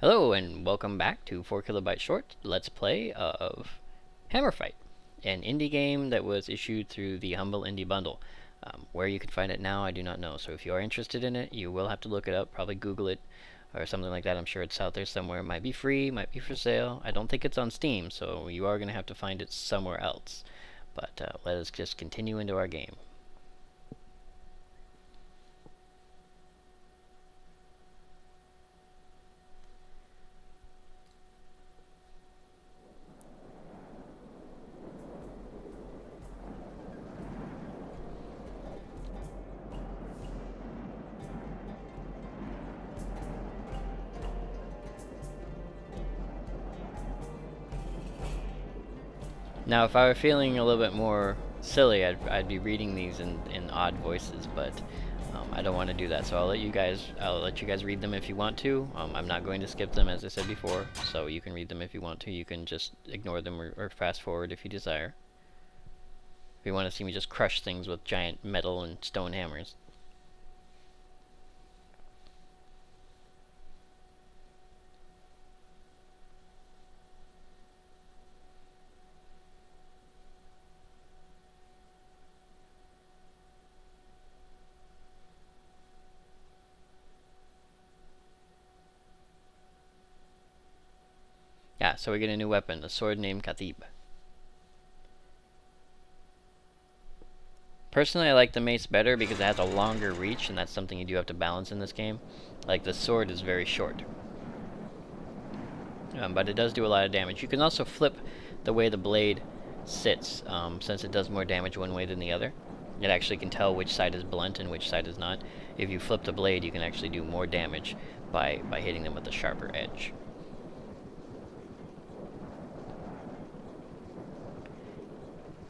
Hello and welcome back to 4KB Short Let's Play of Hammerfight, an indie game that was issued through the Humble Indie Bundle. Where you can find it now, I do not know, so if you are interested in it, you will have to look it up, probably Google it, or something like that. I'm sure it's out there somewhere. It might be free, might be for sale. I don't think it's on Steam, so you are going to have to find it somewhere else. But let us just continue into our game. Now, if I were feeling a little bit more silly, I'd be reading these in odd voices, but I don't want to do that. So I'll let you guys read them if you want to. I'm not going to skip them, as I said before, so you can read them if you want to. You can just ignore them or fast forward if you desire. If you want to see me just crush things with giant metal and stone hammers. Yeah, so we get a new weapon, a sword named Khatib. Personally, I like the mace better because it has a longer reach, and that's something you do have to balance in this game. Like, the sword is very short. But it does do a lot of damage. You can also flip the way the blade sits, since it does more damage one way than the other. It actually can tell which side is blunt and which side is not. If you flip the blade, you can actually do more damage by hitting them with a sharper edge.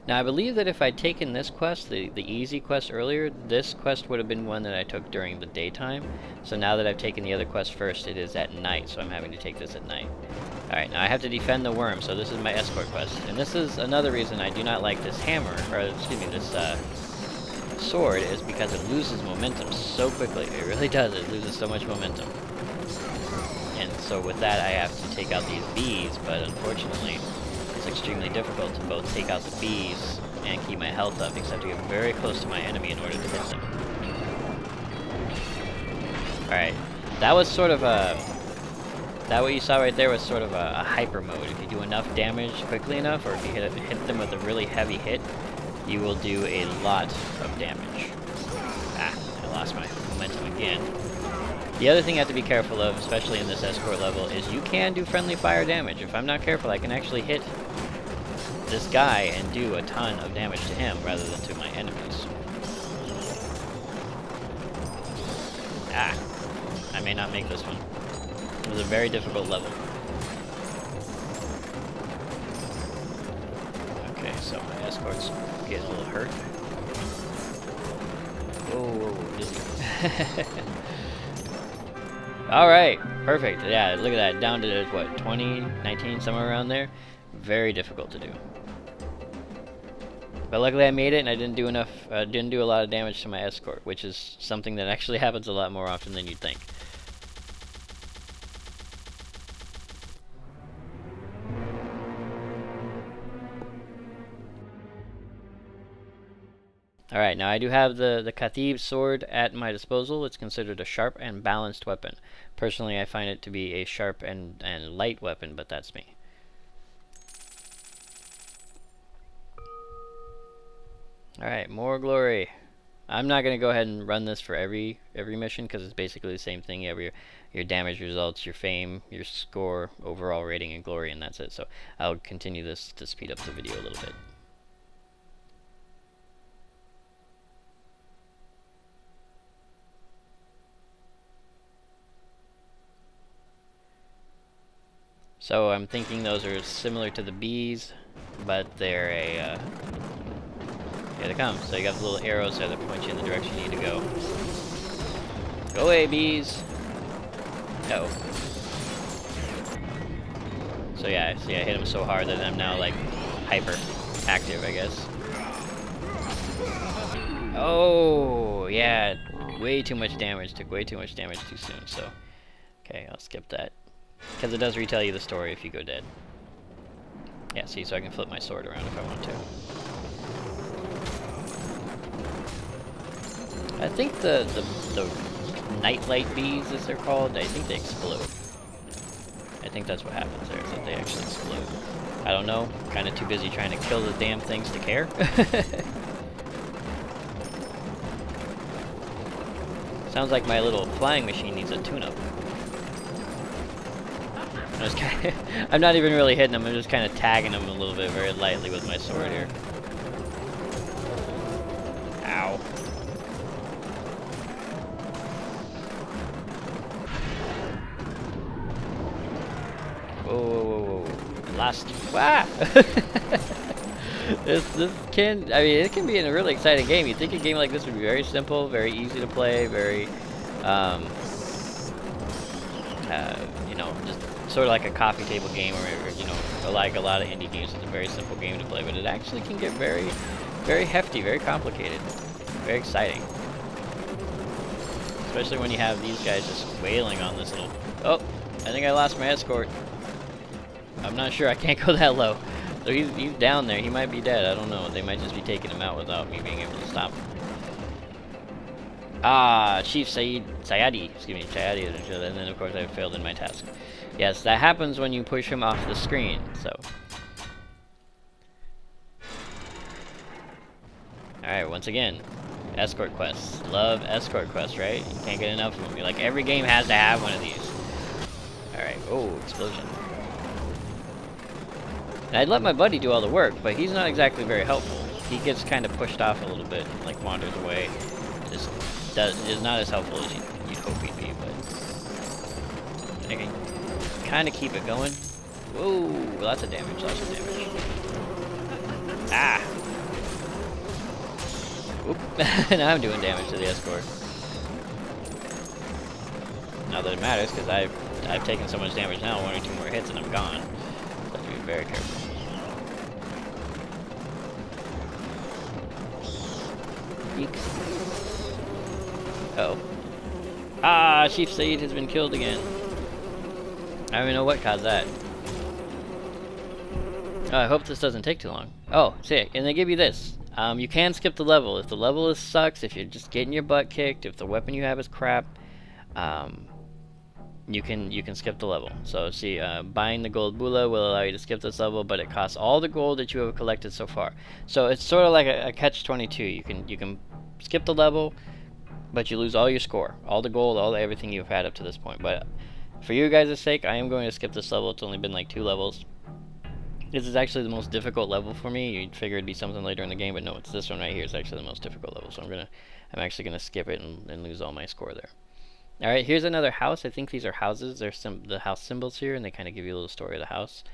Now, I believe that if I'd taken this quest, the easy quest earlier, this quest would have been one that I took during the daytime. So now that I've taken the other quest first, it is at night, so I'm having to take this at night. Alright, now I have to defend the worm, so this is my escort quest. And this is another reason I do not like this hammer, or excuse me, this sword, is because it loses momentum so quickly. It really does, it loses so much momentum. And so with that, I have to take out these bees, but unfortunately, it's extremely difficult to both take out the bees and keep my health up, except to get very close to my enemy in order to hit them. Alright, that was sort of a... That what you saw right there was sort of a hyper mode. If you do enough damage quickly enough, or if you hit them with a really heavy hit, you will do a lot of damage. Ah, I lost my momentum again. The other thing you have to be careful of, especially in this escort level, is you can do friendly fire damage. If I'm not careful, I can actually hit this guy and do a ton of damage to him rather than to my enemies. Ah, I may not make this one. It was a very difficult level. Okay, so my escort's getting a little hurt. Oh, dizzy. Alright, perfect. Yeah, look at that. Down to, what, 20, 19, somewhere around there? Very difficult to do. But luckily I made it, and I didn't do a lot of damage to my escort, which is something that actually happens a lot more often than you'd think. Alright, now I do have the Khatib sword at my disposal. It's considered a sharp and balanced weapon. Personally, I find it to be a sharp and light weapon, but that's me. Alright, more glory. I'm not going to go ahead and run this for every mission, because it's basically the same thing. You have your damage results, your fame, your score, overall rating, and glory, and that's it. So I'll continue this to speed up the video a little bit. So I'm thinking those are similar to the bees, but they're a... here they come. So you got the little arrows there that point you in the direction you need to go. Go away, bees! No. So yeah, see, I hit them so hard that I'm now, like, hyper active, I guess. Oh, yeah, way too much damage. Took way too much damage too soon, so... Okay, I'll skip that. Because it does retell you the story if you go dead. Yeah, see, so I can flip my sword around if I want to. I think the nightlight bees, as they're called, I think they explode. I think that's what happens there, is that they actually explode. I don't know, I'm kind of too busy trying to kill the damn things to care. Sounds like my little flying machine needs a tune-up. I'm not even really hitting them, I'm just kind of tagging them a little bit very lightly with my sword here. Ow. Whoa, whoa, whoa, whoa. Last. Ah! This can, I mean, it can be a really exciting game. You'd think a game like this would be very simple, very easy to play, very, you know, just sort of like a coffee table game, or you know, like a lot of indie games, it's a very simple game to play, but it actually can get very, very hefty, very complicated, very exciting. Especially when you have these guys just wailing on this little... Oh, I think I lost my escort. I'm not sure, I can't go that low. So he's down there, he might be dead, I don't know. They might just be taking him out without me being able to stop him. Ah, Chief Sayadi, excuse me, Sayadi, and then of course I failed in my task. Yes, that happens when you push him off the screen, so. Alright, once again, escort quests. Love escort quests, right? You can't get enough of them. Like, every game has to have one of these. Alright, oh, explosion. And I'd let my buddy do all the work, but he's not exactly very helpful. He gets kind of pushed off a little bit, like wanders away. Just is not as helpful as you'd hope he'd be, but I can kind of keep it going. Whoa, lots of damage, lots of damage. Ah! Oop, now I'm doing damage to the escort. Not that it matters, because I've taken so much damage now, 1 or 2 more hits and I'm gone. So I have to be very careful. Uh-oh. Ah, Chief Said has been killed again. I don't even know what caused that. Oh, I hope this doesn't take too long. Oh, see, and they give you this. You can skip the level. If the level sucks, if you're just getting your butt kicked, if the weapon you have is crap, you can skip the level. So see, buying the gold bula will allow you to skip this level, but it costs all the gold that you have collected so far. So it's sort of like a catch-22. You can skip the level, but you lose all your score, all the gold, all everything you've had up to this point. But for you guys' sake, I am going to skip this level. It's only been like 2 levels. This is actually the most difficult level for me. You'd figure it'd be something later in the game, but no, it's this one right here. It's actually the most difficult level. So I'm actually gonna skip it and lose all my score there. All right, here's another house. I think these are houses. There's the house symbols here, and they kind of give you a little story of the house,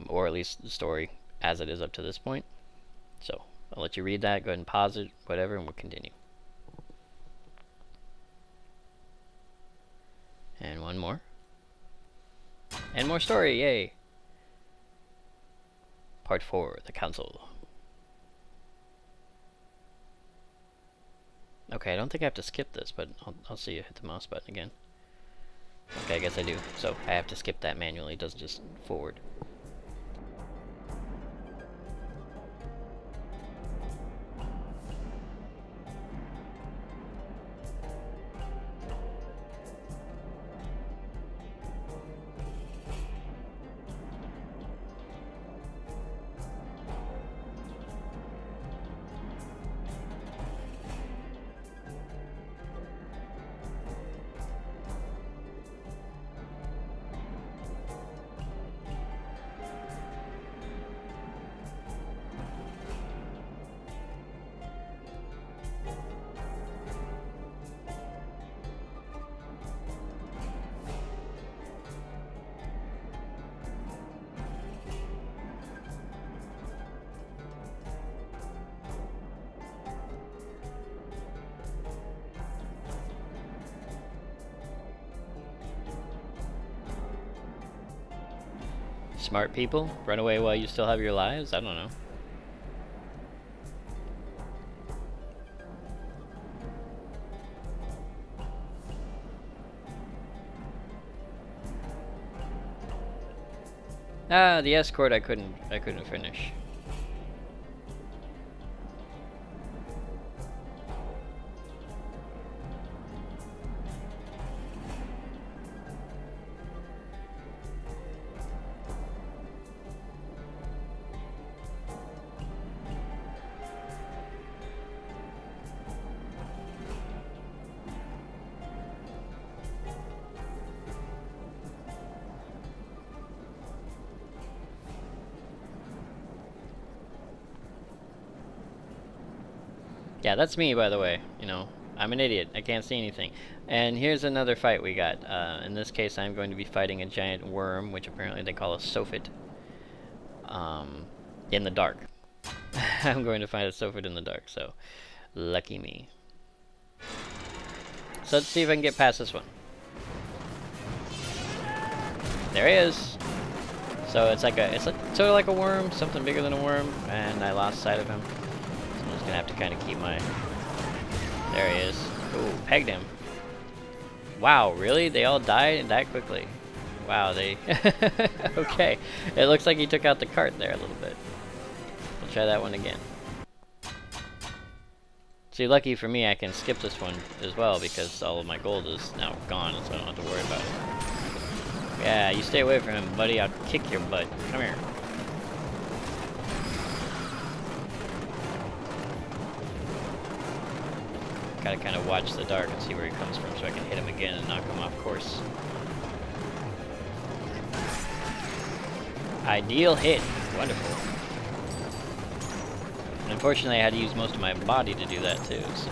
or at least the story as it is up to this point. So I'll let you read that. Go ahead and pause it, whatever, and we'll continue. And one more. And more story, yay! Part 4, the council. Okay, I don't think I have to skip this, but I'll see you hit the mouse button again. Okay, I guess I do. So I have to skip that manually, it doesn't just forward. Smart people? Run away while you still have your lives? I don't know. Ah, the escort I couldn't finish. Yeah, that's me, by the way. You know, I'm an idiot. I can't see anything. And here's another fight we got. In this case, I'm going to be fighting a giant worm, which apparently they call a sophit, in the dark. I'm going to find a sophit in the dark, so lucky me. So let's see if I can get past this one. There he is. So it's like sort of like a worm, something bigger than a worm, and I lost sight of him. So I'm just gonna have to kind of keep my. There he is. Ooh, pegged him. Wow, really? They all died that quickly? Wow, they. Okay. It looks like he took out the cart there a little bit. We'll try that one again. See, lucky for me, I can skip this one as well because all of my gold is now gone, so I don't have to worry about it. Yeah, you stay away from him, buddy. I'll kick your butt. Come here. Gotta kind of watch the dark and see where he comes from so I can hit him again and knock him off course. Ideal hit. Wonderful. And unfortunately, I had to use most of my body to do that too, so...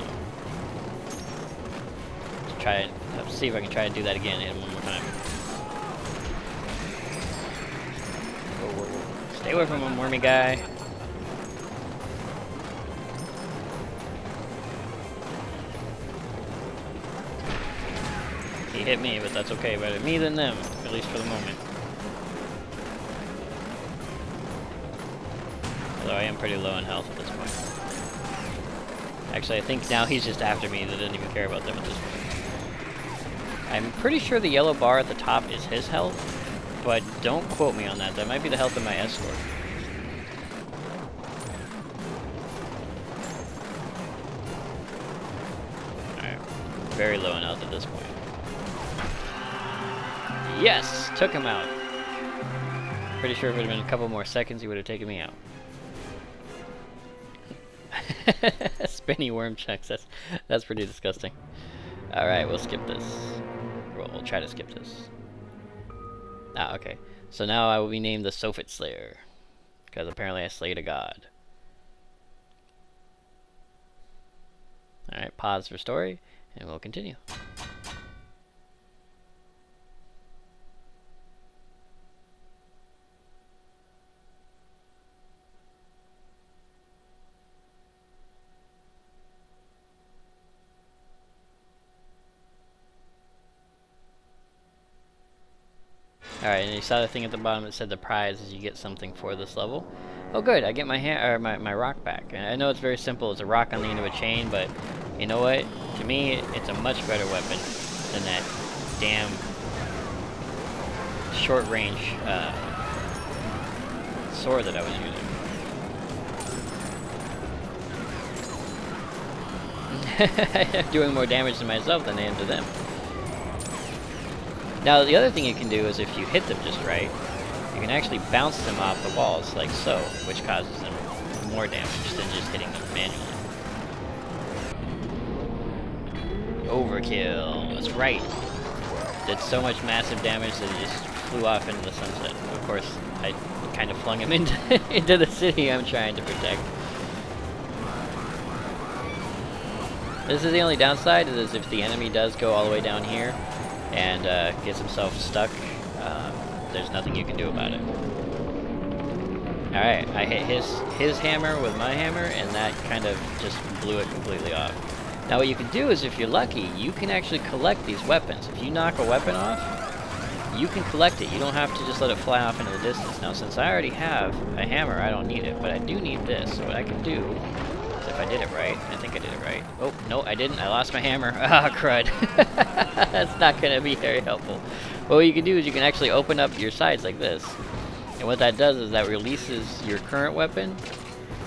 Let's try it. Let's see if I can try to do that again. Hit him one more time. Stay away from him, wormy guy. He hit me, but that's okay. Better me than them, at least for the moment. Although I am pretty low in health at this point. Actually, I think now he's just after me. That doesn't even care about them at this point. I'm pretty sure the yellow bar at the top is his health. But don't quote me on that. That might be the health of my escort. Alright. Very low in health at this point. Yes! Took him out. Pretty sure if it would have been a couple more seconds, he would have taken me out. Spinny worm checks. That's pretty disgusting. Alright, we'll skip this. We'll try to skip this. Ah, okay. So now I will be named the Sophit Slayer. Because apparently I slayed a god. Alright, pause for story, and we'll continue. Alright, and you saw the thing at the bottom that said the prize is you get something for this level. Oh good, I get my rock back. And I know it's very simple, it's a rock on the end of a chain, but you know what? To me, it's a much better weapon than that damn short range sword that I was using. Doing more damage to myself than I am to them. Now, the other thing you can do is if you hit them just right, you can actually bounce them off the walls, like so, which causes them more damage than just hitting them manually. Overkill. That's right. Did so much massive damage that he just flew off into the sunset. Of course, I kind of flung him into, into the city I'm trying to protect. This is the only downside, is if the enemy does go all the way down here, and gets himself stuck, there's nothing you can do about it. Alright, I hit his hammer with my hammer, and that kind of just blew it completely off. Now what you can do is, if you're lucky, you can actually collect these weapons. If you knock a weapon off, you can collect it. You don't have to just let it fly off into the distance. Now since I already have a hammer, I don't need it, but I do need this. So what I can do, if I did it right, I think I did it right. Oh, no, I didn't. I lost my hammer. Ah, crud. That's not going to be very helpful. But what you can do is you can actually open up your sides like this. And what that does is that releases your current weapon,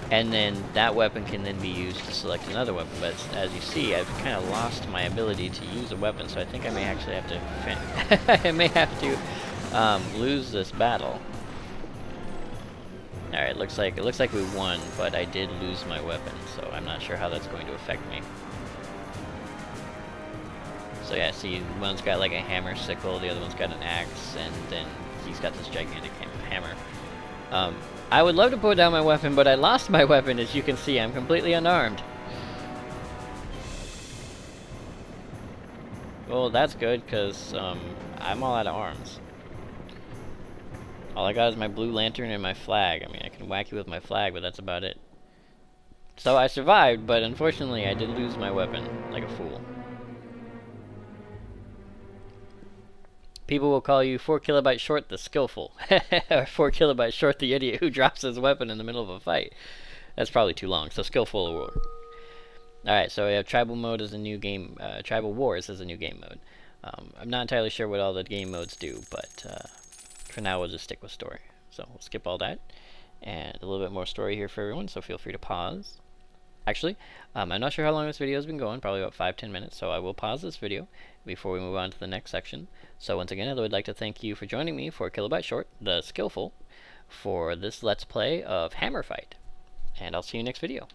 and then that weapon can then be used to select another weapon. But as you see, I've kind of lost my ability to use a weapon, so I think I may actually have to I may have to lose this battle. Alright, looks like we won, but I did lose my weapon, so I'm not sure how that's going to affect me. So yeah, see, one's got like a hammer sickle, the other one's got an axe, and then he's got this gigantic hammer. I would love to put down my weapon, but I lost my weapon, as you can see. I'm completely unarmed. Well, that's good, because I'm all out of arms. All I got is my blue lantern and my flag. I mean, I can whack you with my flag, but that's about it. So I survived, but unfortunately I did lose my weapon, like a fool. People will call you 4 kilobytes short the skillful, or 4 kilobytes short the idiot who drops his weapon in the middle of a fight. That's probably too long, so skillful will work. Alright, so we have Tribal Mode as a new game, Tribal Wars as a new game mode. I'm not entirely sure what all the game modes do, but for now we'll just stick with story. So we'll skip all that, and a little bit more story here for everyone, so feel free to pause. Actually, I'm not sure how long this video has been going, probably about 5-10 minutes, so I will pause this video before we move on to the next section. So once again, I would like to thank you for joining me for Kilobyte Short, the Skillful, for this Let's Play of Hammerfight, and I'll see you next video.